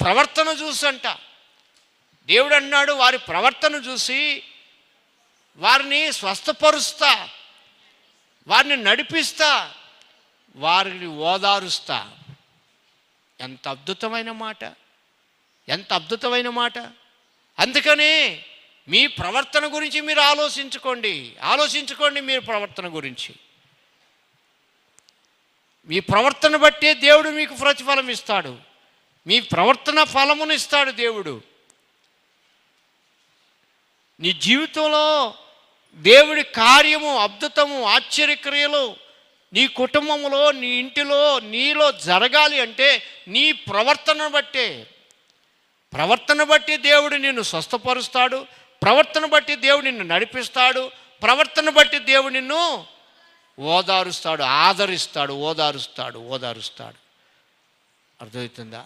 ప్రవర్తన చూసంట. దేవుడు అన్నాడు, వారి ప్రవర్తన చూసి వారిని స్వస్థపరుస్తా, వారిని నడిపిస్తా, వారిని ఓదారుస్తా. ఎంత అద్భుతమైన మాట, ఎంత అద్భుతమైన మాట. అందుకనే మీ ప్రవర్తన గురించి మీరు ఆలోచించుకోండి మీ ప్రవర్తన గురించి. మీ ప్రవర్తన బట్టే దేవుడు మీకు ప్రతిఫలం ఇస్తాడు, మీ ప్రవర్తన ఫలమును ఇస్తాడు దేవుడు. నీ జీవితంలో దేవుడి కార్యము, అద్భుతము, ఆశ్చర్యక్రియలు నీ కుటుంబంలో, నీ ఇంటిలో, నీలో జరగాలి అంటే నీ ప్రవర్తన బట్టి దేవుడు నిన్ను స్వస్థపరుస్తాడు, ప్రవర్తన బట్టి దేవుడు నిన్ను నడిపిస్తాడు, ప్రవర్తన బట్టి దేవుడు నిన్ను ఓదారుస్తాడు, ఆదరిస్తాడు, ఓదారుస్తాడు. అర్థమవుతుందా?